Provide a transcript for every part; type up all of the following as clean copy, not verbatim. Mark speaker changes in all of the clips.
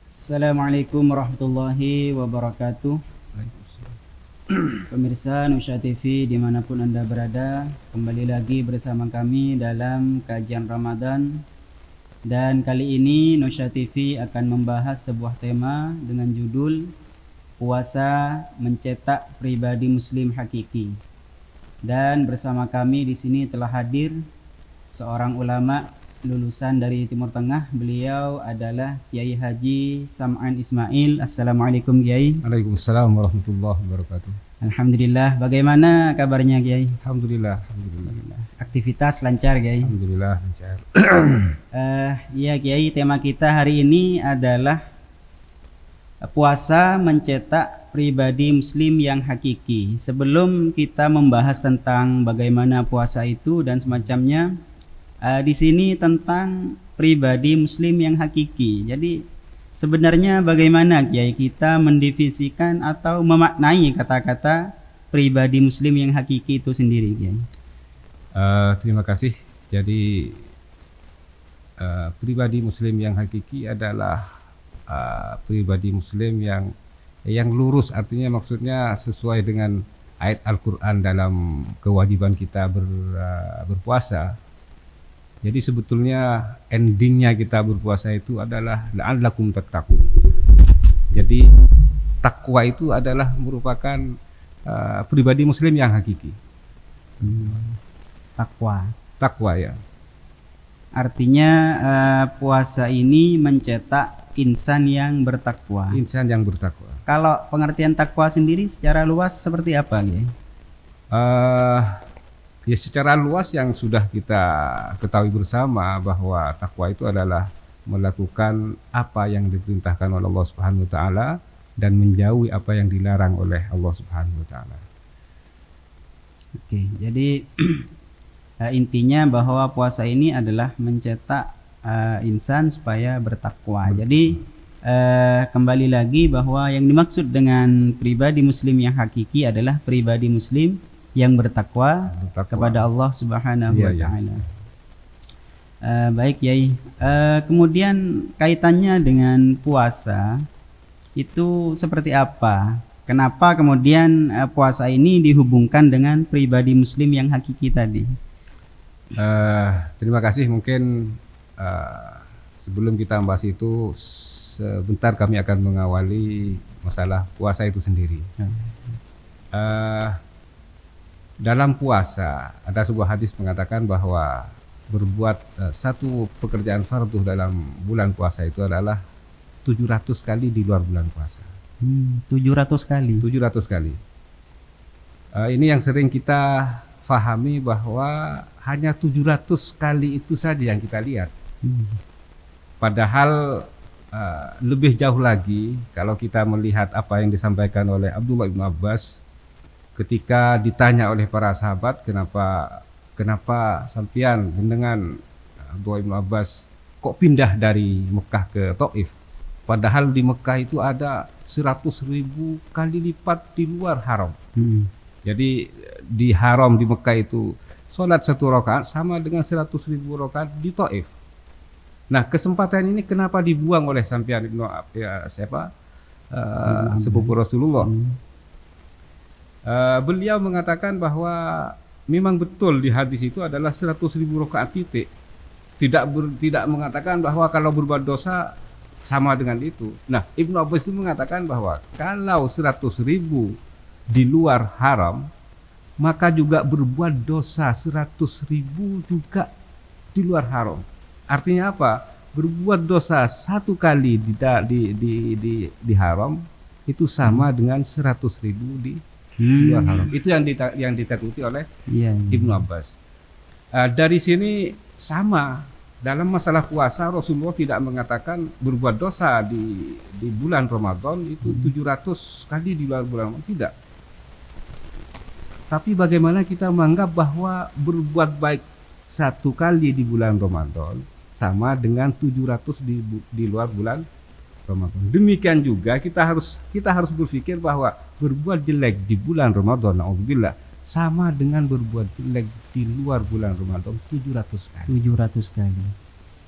Speaker 1: Assalamualaikum warahmatullahi wabarakatuh. Pemirsa Nusya TV dimanapun Anda berada, kembali lagi bersama kami dalam kajian Ramadan. Dan kali ini Nusya TV akan membahas sebuah tema dengan judul Puasa Mencetak Pribadi Muslim Hakiki. Dan bersama kami di sini telah hadir seorang ulama lulusan dari Timur Tengah. Beliau adalah Kiai Haji Sam'an Ismail. Assalamualaikum Kiai.
Speaker 2: Waalaikumsalam warahmatullahi wabarakatuh.
Speaker 1: Alhamdulillah. Bagaimana kabarnya Kiai?
Speaker 2: Alhamdulillah.
Speaker 1: Aktivitas lancar Kiai?
Speaker 2: Alhamdulillah lancar.
Speaker 1: Iya Kiai, tema kita hari ini adalah puasa mencetak pribadi Muslim yang hakiki. Sebelum kita membahas tentang bagaimana puasa itu dan semacamnya, di sini tentang pribadi Muslim yang hakiki. Jadi sebenarnya bagaimana Kiai kita mendivisikan atau memaknai kata-kata pribadi Muslim yang hakiki itu sendiri Kiai?
Speaker 2: Terima kasih. Jadi pribadi Muslim yang hakiki adalah pribadi Muslim yang lurus, artinya maksudnya sesuai dengan ayat Al-Quran dalam kewajiban kita berpuasa. Jadi sebetulnya endingnya kita berpuasa itu adalah la'allakum tattaqun. Jadi takwa itu adalah merupakan pribadi Muslim yang hakiki. Takwa ya.
Speaker 1: Artinya puasa ini mencetak insan yang bertakwa.
Speaker 2: Insan yang bertakwa.
Speaker 1: Kalau pengertian takwa sendiri secara luas seperti apa Kiai?
Speaker 2: Ya secara luas yang sudah kita ketahui bersama bahwa takwa itu adalah melakukan apa yang diperintahkan oleh Allah Subhanahu wa taala dan menjauhi apa yang dilarang oleh Allah Subhanahu wa taala.
Speaker 1: Oke, jadi intinya bahwa puasa ini adalah mencetak insan supaya bertakwa. Jadi kembali lagi bahwa yang dimaksud dengan pribadi Muslim yang hakiki adalah pribadi Muslim yang bertakwa kepada Allah Subhanahu wa taala. Baik Yai. Kemudian kaitannya dengan puasa itu seperti apa? Kenapa kemudian puasa ini dihubungkan dengan pribadi Muslim yang hakiki tadi?
Speaker 2: Terima kasih. Mungkin sebelum kita membahas itu, sebentar kami akan mengawali masalah puasa itu sendiri. Dalam puasa ada sebuah hadis mengatakan bahwa berbuat satu pekerjaan fardu dalam bulan puasa itu adalah 700 kali di luar bulan puasa.
Speaker 1: 700 kali.
Speaker 2: 700 kali. Ini yang sering kita fahami bahwa hanya 700 kali itu saja yang kita lihat. Padahal lebih jauh lagi kalau kita melihat apa yang disampaikan oleh Abdullah bin Abbas ketika ditanya oleh para sahabat, kenapa sampian dengan Abdullah bin Abbas kok pindah dari Mekah ke Taif, padahal di Mekah itu ada 100.000 kali lipat di luar haram. Jadi di haram di Mekah itu sholat 1 rakaat sama dengan 100.000 rakaat di Taif. Nah, kesempatan ini kenapa dibuang oleh sampian sepupu Rasulullah? Beliau mengatakan bahwa memang betul di hadis itu adalah 100.000 rakaat titik. Tidak mengatakan bahwa kalau berbuat dosa sama dengan itu. Nah, Ibnu Abbas itu mengatakan bahwa kalau 100.000 di luar haram, maka juga berbuat dosa 100.000 juga di luar haram. Artinya apa? Berbuat dosa 1 kali di haram itu sama dengan 100.000 di luar haram. Itu yang ditakuti oleh Ibnu Abbas. Dari sini sama dalam masalah puasa, Rasulullah tidak mengatakan berbuat dosa di bulan Ramadan itu 700 kali di luar bulan Ramadan, tidak. Tapi bagaimana kita menganggap bahwa berbuat baik 1 kali di bulan Ramadan sama dengan 700 di luar bulan Ramadan. Demikian juga kita harus berpikir bahwa berbuat jelek di bulan Ramadan, naudzubillah, sama dengan berbuat jelek di luar bulan Ramadan 700 kali.
Speaker 1: 700 kali.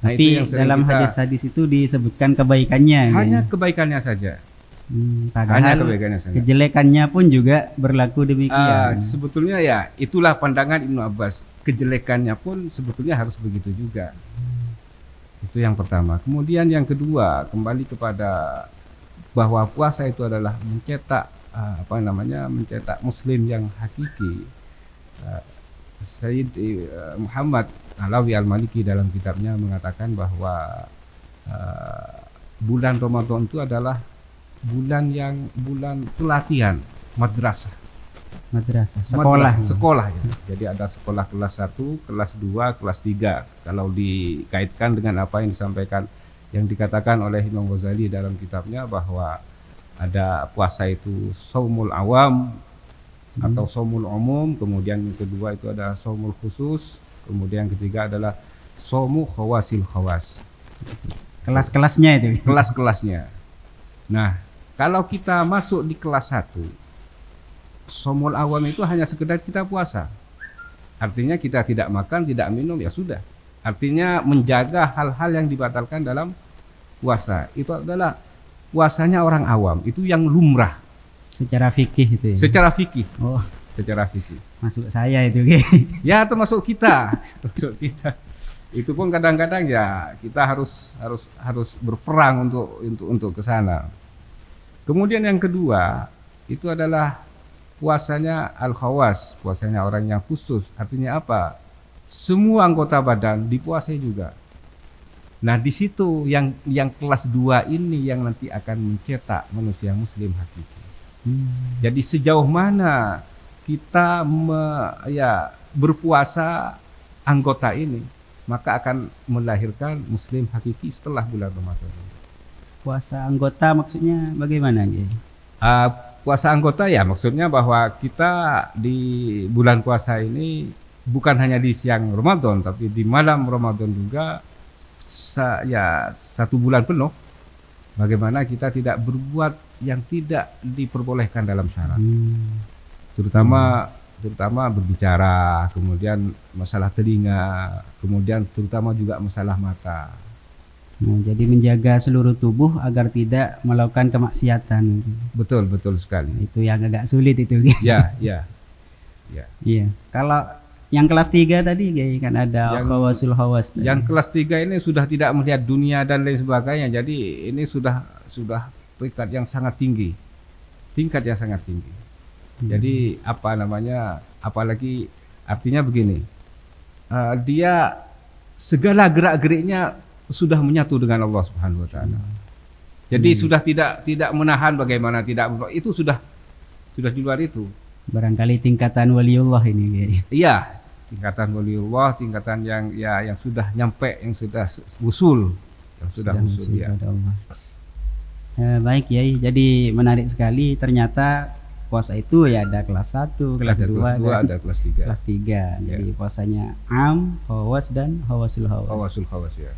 Speaker 2: Nah, itu
Speaker 1: Tapi
Speaker 2: yang sering
Speaker 1: dalam
Speaker 2: kita-
Speaker 1: hadis-hadis itu disebutkan kebaikannya.
Speaker 2: hanya
Speaker 1: kayaknya.
Speaker 2: kebaikannya saja. Hanya
Speaker 1: Padahal
Speaker 2: kebaikannya saja.
Speaker 1: kejelekannya pun juga berlaku demikian.
Speaker 2: Sebetulnya ya itulah pandangan Ibnu Abbas. Kejelekannya pun sebetulnya harus begitu juga. Itu yang pertama. Kemudian yang kedua, kembali kepada bahwa puasa itu adalah mencetak mencetak Muslim yang hakiki. Sayyid Muhammad Alawi Al-Maliki dalam kitabnya mengatakan bahwa bulan Ramadan itu adalah bulan pelatihan madrasah. Sekolah ya. Jadi ada sekolah kelas 1, kelas 2, kelas 3. Kalau dikaitkan dengan apa yang disampaikan yang dikatakan oleh Imam Ghazali dalam kitabnya bahwa ada puasa itu shaumul awam atau shaumul umum, kemudian yang kedua itu ada shaumul khusus, kemudian yang ketiga adalah shaumu khawasil khawas.
Speaker 1: Kelas-kelasnya itu.
Speaker 2: Kelas-kelasnya. Nah, kalau kita masuk di kelas 1, shaumul awam itu hanya sekedar kita puasa. Artinya kita tidak makan, tidak minum, ya sudah. Artinya menjaga hal-hal yang dibatalkan dalam puasa. Itu adalah puasanya orang awam, itu yang lumrah
Speaker 1: Secara fikih itu ya.
Speaker 2: secara fikih,
Speaker 1: Oh,
Speaker 2: secara fikih.
Speaker 1: masuk saya itu.
Speaker 2: Ya, termasuk kita. Termasuk kita. Itu pun kadang-kadang ya kita harus berperang untuk ke sana. Kemudian yang kedua itu adalah puasanya al-khawas, puasanya orang yang khusus. Artinya apa? Semua anggota badan dipuasai juga. Nah, di situ yang kelas 2 ini yang nanti akan mencetak manusia muslim hakiki. Jadi sejauh mana kita berpuasa anggota ini, maka akan melahirkan muslim hakiki setelah bulan Ramadan.
Speaker 1: Puasa anggota maksudnya bagaimana ya?
Speaker 2: Puasa anggota ya maksudnya bahwa kita di bulan puasa ini bukan hanya di siang Ramadan, tapi di malam Ramadan juga, satu bulan penuh. Bagaimana kita tidak berbuat yang tidak diperbolehkan dalam syarat, terutama berbicara, kemudian masalah telinga, kemudian terutama juga masalah mata.
Speaker 1: Nah, jadi menjaga seluruh tubuh agar tidak melakukan kemaksiatan.
Speaker 2: Betul sekali.
Speaker 1: Itu yang agak sulit itu.
Speaker 2: Ya.
Speaker 1: Iya. Kalau yang kelas 3 tadi kan ada khawasul khawas.
Speaker 2: Yang kelas 3 ini sudah tidak melihat dunia dan lain sebagainya. Jadi ini sudah tingkat yang sangat tinggi. Jadi apalagi artinya begini. Dia segala gerak-geriknya sudah menyatu dengan Allah Subhanahu wa taala. Jadi sudah tidak menahan bagaimana itu sudah di luar itu.
Speaker 1: Barangkali tingkatan waliullah ini.
Speaker 2: Iya, tingkatan waliullah, tingkatan yang sudah nyampe, yang sudah usul, ya.
Speaker 1: Kepada Allah. Baik ya, jadi menarik sekali. Ternyata puasa itu ya ada kelas 1, kelas 2,
Speaker 2: ada kelas 3.
Speaker 1: Kelas 3. Jadi puasanya am, khawas dan khawasul khawas.
Speaker 2: Khawasul khawas ya.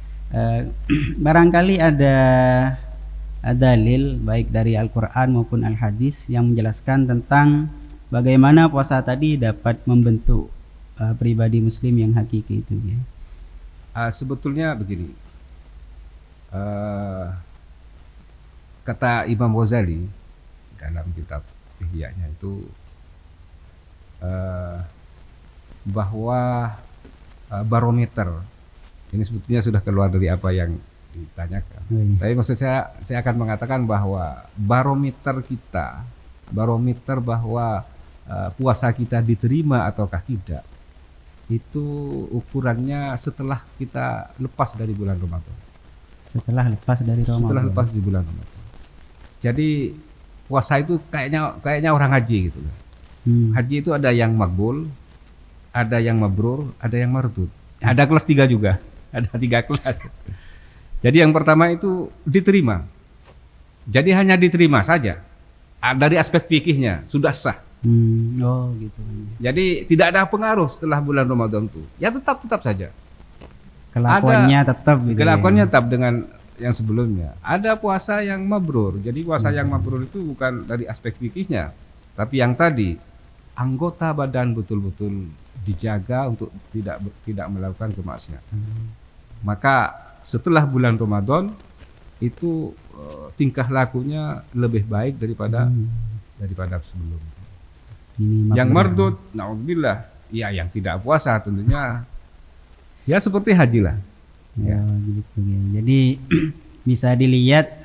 Speaker 1: Barangkali ada dalil baik dari Al-Quran maupun Al-Hadis yang menjelaskan tentang bagaimana puasa tadi dapat membentuk pribadi muslim yang hakiki itu ya.
Speaker 2: Sebetulnya begini, kata Imam Ghazali dalam kitab Ihya'nya itu bahwa barometer ini sebetulnya sudah keluar dari apa yang ditanyakan. Tapi maksud saya akan mengatakan bahwa barometer bahwa puasa kita diterima ataukah tidak, itu ukurannya setelah kita lepas dari bulan Ramadan.
Speaker 1: Setelah lepas dari
Speaker 2: bulan Ramadan. Jadi puasa itu kayaknya orang haji gitu. Haji itu ada yang makbul, ada yang mabrur, ada yang mardud. Ada kelas 3 juga. Ada 3 kelas. Jadi yang pertama itu diterima. Jadi hanya diterima saja. Dari aspek fikihnya sudah sah.
Speaker 1: Oh gitu.
Speaker 2: Jadi tidak ada pengaruh setelah bulan Ramadan itu. Ya tetap saja.
Speaker 1: Kelakuannya tetap gitu.
Speaker 2: Kelakuannya tetap dengan yang sebelumnya. Ada puasa yang mabrur. Jadi puasa yang mabrur itu bukan dari aspek fikihnya, tapi yang tadi anggota badan betul-betul dijaga untuk tidak melakukan kemaksiatan. Maka setelah bulan Ramadan itu tingkah lakunya lebih baik daripada sebelumnya.
Speaker 1: Ini
Speaker 2: Yang
Speaker 1: makruh.
Speaker 2: mardud, naudzubillah, ya yang tidak puasa tentunya ya seperti haji lah.
Speaker 1: Ya, gitu ya. Jadi bisa dilihat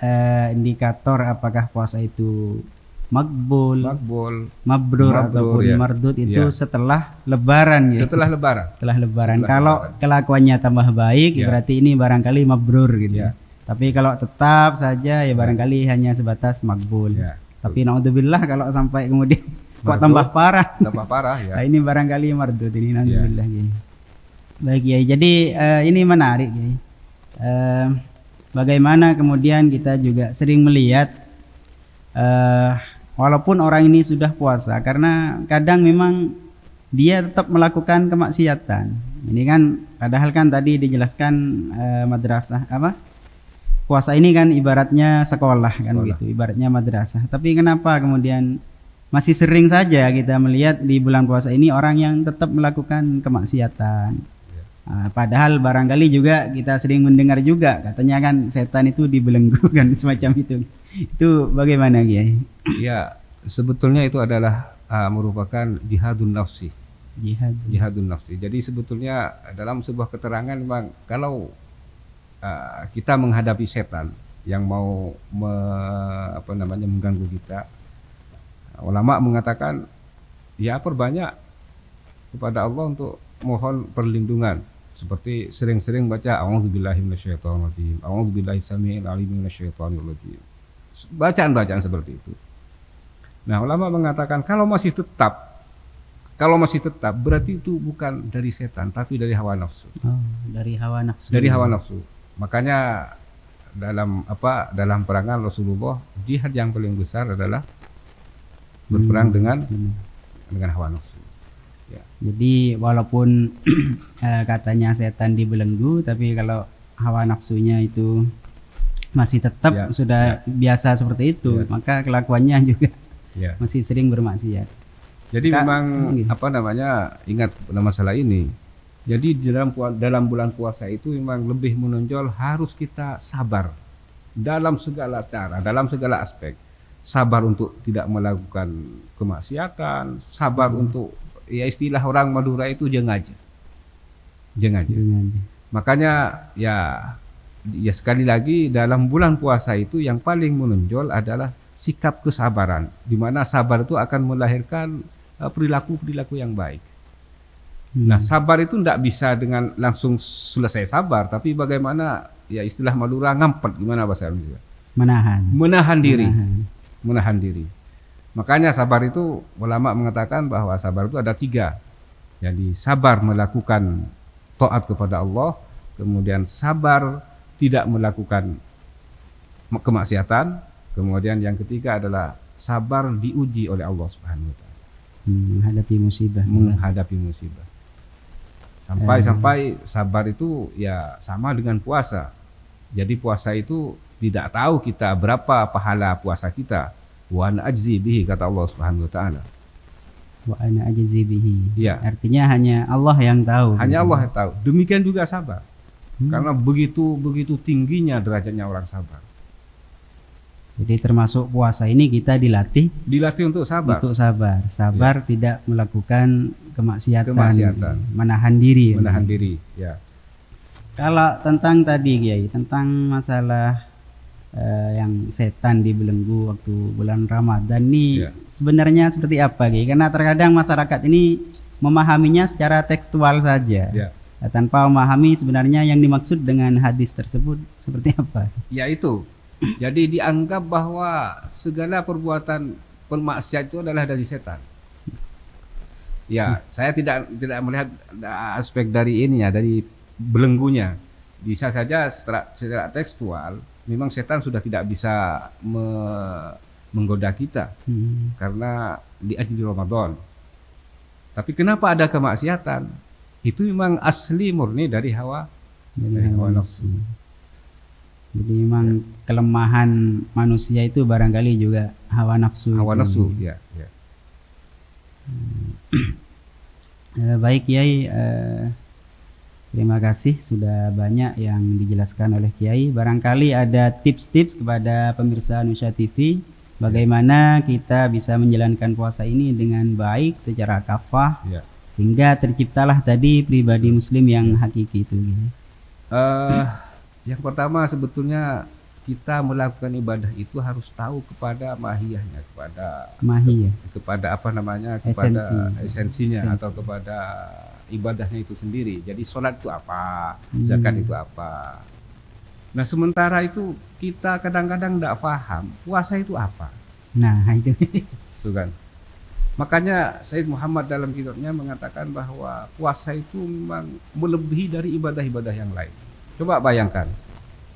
Speaker 1: indikator apakah puasa itu makbul,
Speaker 2: Makbul
Speaker 1: mabrur
Speaker 2: Mabrur,
Speaker 1: ataupun
Speaker 2: ya.
Speaker 1: mardud itu
Speaker 2: Ya.
Speaker 1: setelah lebaran ya.
Speaker 2: setelah Lebaran.
Speaker 1: Setelah lebaran.
Speaker 2: Setelah
Speaker 1: Kalau
Speaker 2: lebaran.
Speaker 1: kelakuannya tambah baik
Speaker 2: Ya.
Speaker 1: berarti ini barangkali mabrur gitu.
Speaker 2: Ya.
Speaker 1: Tapi kalau tetap saja ya barangkali hanya sebatas makbul.
Speaker 2: Ya.
Speaker 1: Tapi naudzubillah kalau sampai kemudian kok
Speaker 2: Mardud.
Speaker 1: tambah parah.
Speaker 2: Tambah parah ya.
Speaker 1: Nah, ini barangkali mardud ini naudzubillah gini. Baik ya. Jadi ini menarik ya. Bagaimana kemudian kita juga sering melihat walaupun orang ini sudah puasa, karena kadang memang dia tetap melakukan kemaksiatan. Ini kan padahal kan tadi dijelaskan madrasah apa? Puasa ini kan ibaratnya sekolah kan
Speaker 2: Sekolah.
Speaker 1: gitu, ibaratnya madrasah. Tapi kenapa kemudian masih sering saja kita melihat di bulan puasa ini orang yang tetap melakukan kemaksiatan. Padahal barangkali juga kita sering mendengar juga katanya kan setan itu dibelenggu kan semacam itu. Itu bagaimana Kiai?
Speaker 2: Ya, sebetulnya itu adalah merupakan jihadun nafsi. Jihadun nafsi. Jadi sebetulnya dalam sebuah keterangan memang kalau kita menghadapi setan yang mau mengganggu kita, ulama mengatakan ya perbanyak kepada Allah untuk mohon perlindungan, seperti sering-sering baca a'udzubillahi minasyaitonirrajim, a'udzubillahi samii'il 'aliim minasyaitonir rajim. Bacaan-bacaan seperti itu. Nah, ulama mengatakan kalau masih tetap berarti itu bukan dari setan tapi dari hawa nafsu.
Speaker 1: Oh, dari hawa nafsu.
Speaker 2: Dari hawa nafsu. Makanya dalam perangan Rasulullah, jihad yang paling besar adalah berperang dengan hawa nafsu. Ya.
Speaker 1: Jadi walaupun katanya setan dibelenggu, tapi kalau hawa nafsunya itu masih tetap
Speaker 2: Ya,
Speaker 1: sudah biasa seperti itu,
Speaker 2: Ya.
Speaker 1: maka kelakuannya juga
Speaker 2: Ya.
Speaker 1: masih sering bermaksiat.
Speaker 2: Jadi
Speaker 1: Kak,
Speaker 2: memang
Speaker 1: gitu.
Speaker 2: ingat pada masalah ini. Jadi dalam bulan puasa itu memang lebih menonjol harus kita sabar dalam segala cara, dalam segala aspek. Sabar untuk tidak melakukan kemaksiatan, sabar untuk ya istilah orang Madura itu jengaja. Makanya ya sekali lagi dalam bulan puasa itu yang paling menonjol adalah sikap kesabaran, di mana sabar itu akan melahirkan perilaku-perilaku yang baik. Nah, sabar itu tidak bisa dengan langsung selesai sabar, tapi bagaimana ya istilah Madura ngampet, gimana bahasa Indonesia? Menahan diri. Makanya sabar itu ulama mengatakan bahwa sabar itu ada 3. Jadi sabar melakukan taat kepada Allah, kemudian sabar tidak melakukan kemaksiatan, kemudian yang ketiga adalah sabar diuji oleh Allah Subhanahu wa taala. Menghadapi musibah. Sampai sabar itu ya sama dengan puasa. Jadi puasa itu tidak tahu kita berapa pahala puasa kita. Wa ana ajzi bihi, kata Allah Subhanahu wa taala.
Speaker 1: Wa ana ajzi bihi.
Speaker 2: Ya.
Speaker 1: Artinya hanya Allah yang tahu.
Speaker 2: Hanya Allah yang tahu. Demikian juga sabar. Karena begitu tingginya derajatnya orang sabar.
Speaker 1: Jadi termasuk puasa ini kita dilatih
Speaker 2: untuk sabar.
Speaker 1: Sabar tidak melakukan kemaksiatan. Menahan diri.
Speaker 2: Ya.
Speaker 1: Kalau tentang tadi Kiai, tentang masalah yang setan dibelenggu waktu bulan Ramadan ini sebenarnya seperti apa Kiai? Karena terkadang masyarakat ini memahaminya secara tekstual saja.
Speaker 2: Ya.
Speaker 1: Tanpa memahami sebenarnya yang dimaksud dengan hadis tersebut seperti apa.
Speaker 2: Ya itu. Jadi dianggap bahwa segala perbuatan bermaksiat itu adalah dari setan. Ya, saya tidak melihat aspek dari ini ya, dari belenggunya. Bisa saja secara tekstual memang setan sudah tidak bisa menggoda kita karena di ajli Ramadan. Tapi kenapa ada kemaksiatan? Itu memang asli murni dari hawa nafsu.
Speaker 1: Jadi memang kelemahan manusia itu barangkali juga hawa nafsu.
Speaker 2: Ya.
Speaker 1: Baik Kiai, Terima kasih, sudah banyak yang dijelaskan oleh Kiai. Barangkali ada tips-tips kepada pemirsa Nusa TV bagaimana kita bisa menjalankan puasa ini dengan baik secara kafah,
Speaker 2: Ya.
Speaker 1: sehingga terciptalah tadi pribadi muslim yang hakiki itu.
Speaker 2: Yang pertama sebetulnya kita melakukan ibadah itu harus tahu kepada mahiyahnya, kepada apa namanya, kepada esensinya atau kepada ibadahnya itu sendiri. Jadi sholat itu apa, zakat itu apa. Nah sementara itu kita kadang-kadang tidak paham puasa itu apa.
Speaker 1: Nah itu.
Speaker 2: Itu kan. Makanya Sayyid Muhammad dalam kitabnya mengatakan bahwa puasa itu memang melebihi dari ibadah-ibadah yang lain. Coba bayangkan,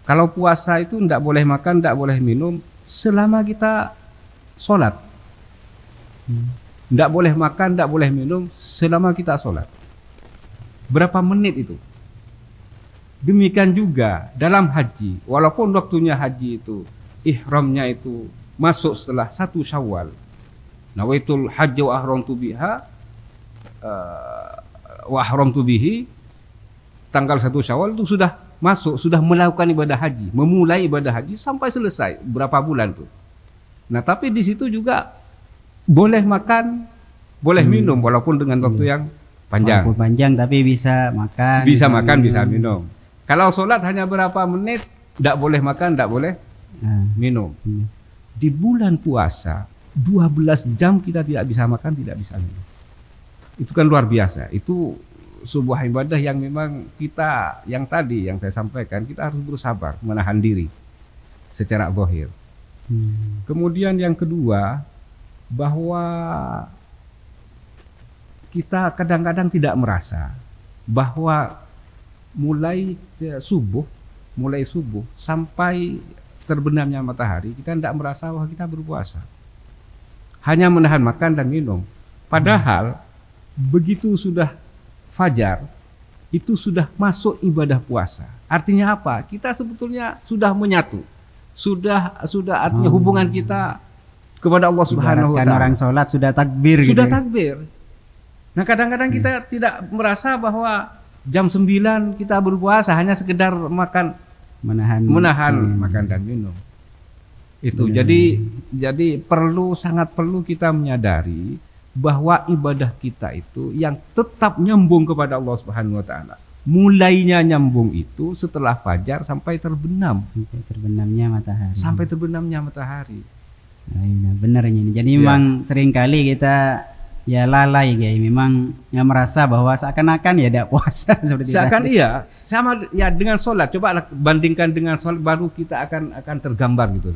Speaker 2: kalau puasa itu tidak boleh makan, tidak boleh minum selama kita sholat. Tidak boleh makan, tidak boleh minum selama kita sholat. Berapa menit itu? Demikian juga dalam haji, walaupun waktunya haji itu ihramnya itu masuk setelah 1 Syawal. Nawaitul hajj wa ahramtu biha wa ahramtu bihi, tanggal 1 Syawal itu sudah masuk, sudah melakukan ibadah haji, memulai ibadah haji sampai selesai berapa bulan tuh. Nah, tapi di situ juga boleh makan, boleh minum walaupun dengan waktu yang panjang.
Speaker 1: Walaupun panjang tapi bisa makan.
Speaker 2: Bisa makan, bisa minum. Kalau sholat hanya berapa menit, tidak boleh makan, tidak boleh minum. Di bulan puasa 12 jam kita tidak bisa makan, tidak bisa minum. Itu kan luar biasa. Itu sebuah ibadah yang memang kita, yang tadi yang saya sampaikan, kita harus bersabar menahan diri secara zahir. Kemudian yang kedua, bahwa kita kadang-kadang tidak merasa bahwa mulai subuh sampai terbenamnya matahari kita tidak merasa bahwa kita berpuasa, hanya menahan makan dan minum. Padahal begitu sudah fajar itu sudah masuk ibadah puasa. Artinya apa? Kita sebetulnya sudah menyatu, sudah artinya hubungan kita kepada Allah Subhanahu wa Ta'ala.
Speaker 1: Orang sholat sudah takbir.
Speaker 2: Sudah
Speaker 1: gitu.
Speaker 2: takbir. Nah kadang-kadang kita tidak merasa bahwa jam 9 kita berpuasa hanya sekedar menahan makan dan minum. Itu jadi sangat perlu kita menyadari bahwa ibadah kita itu yang tetap nyambung kepada Allah Subhanahu wa Ta'ala. Mulainya nyambung itu setelah fajar sampai terbenam. Sampai terbenamnya matahari.
Speaker 1: Nah, benar ini. Jadi memang seringkali kita ya lalai guys, memang yang merasa bahwa seakan-akan ya tidak puasa seperti
Speaker 2: itu. Sama ya dengan sholat. Coba bandingkan dengan sholat, baru kita akan tergambar gitu.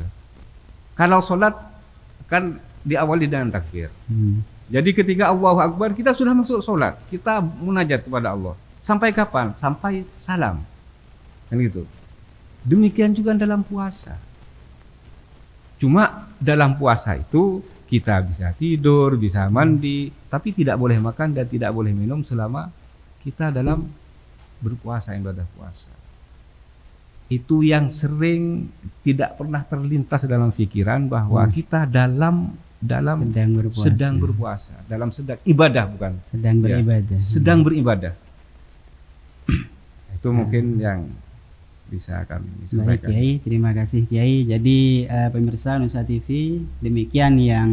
Speaker 2: Kalau sholat kan diawali dengan takbir. Jadi ketika Allahu Akbar kita sudah masuk sholat, kita munajat kepada Allah. Sampai kapan? Sampai salam. Kan gitu. Demikian juga dalam puasa. Cuma dalam puasa itu kita bisa tidur, bisa mandi, tapi tidak boleh makan dan tidak boleh minum selama kita dalam berpuasa, ibadah puasa. Itu yang sering tidak pernah terlintas dalam pikiran bahwa kita sedang berpuasa, dalam sedang ibadah, bukan
Speaker 1: sedang beribadah.
Speaker 2: Sedang beribadah. Itu mungkin yang bisa kami sampaikan.
Speaker 1: Baik Kiai, terima kasih Kiai. Jadi pemirsa Nusa TV, demikian yang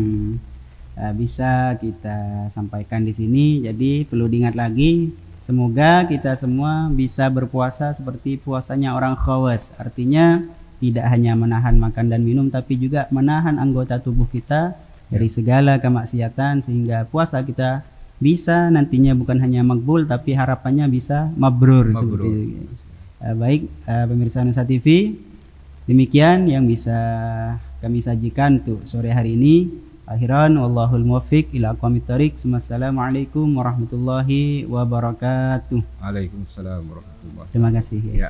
Speaker 1: bisa kita sampaikan di sini. Jadi perlu diingat lagi, semoga kita semua bisa berpuasa seperti puasanya orang khawas. Artinya tidak hanya menahan makan dan minum, tapi juga menahan anggota tubuh kita dari segala kemaksiatan, sehingga puasa kita bisa nantinya bukan hanya makbul, tapi harapannya bisa mabrur. Seperti itu. Baik pemirsa Nusa TV, demikian yang bisa kami sajikan untuk sore hari ini. Akhiran wallahul muwaffiq ila aqwamit thoriq. Assalamualaikum warahmatullahi wabarakatuh.
Speaker 2: Waalaikumsalam warahmatullahi wabarakatuh.
Speaker 1: Terima kasih.
Speaker 2: Ya.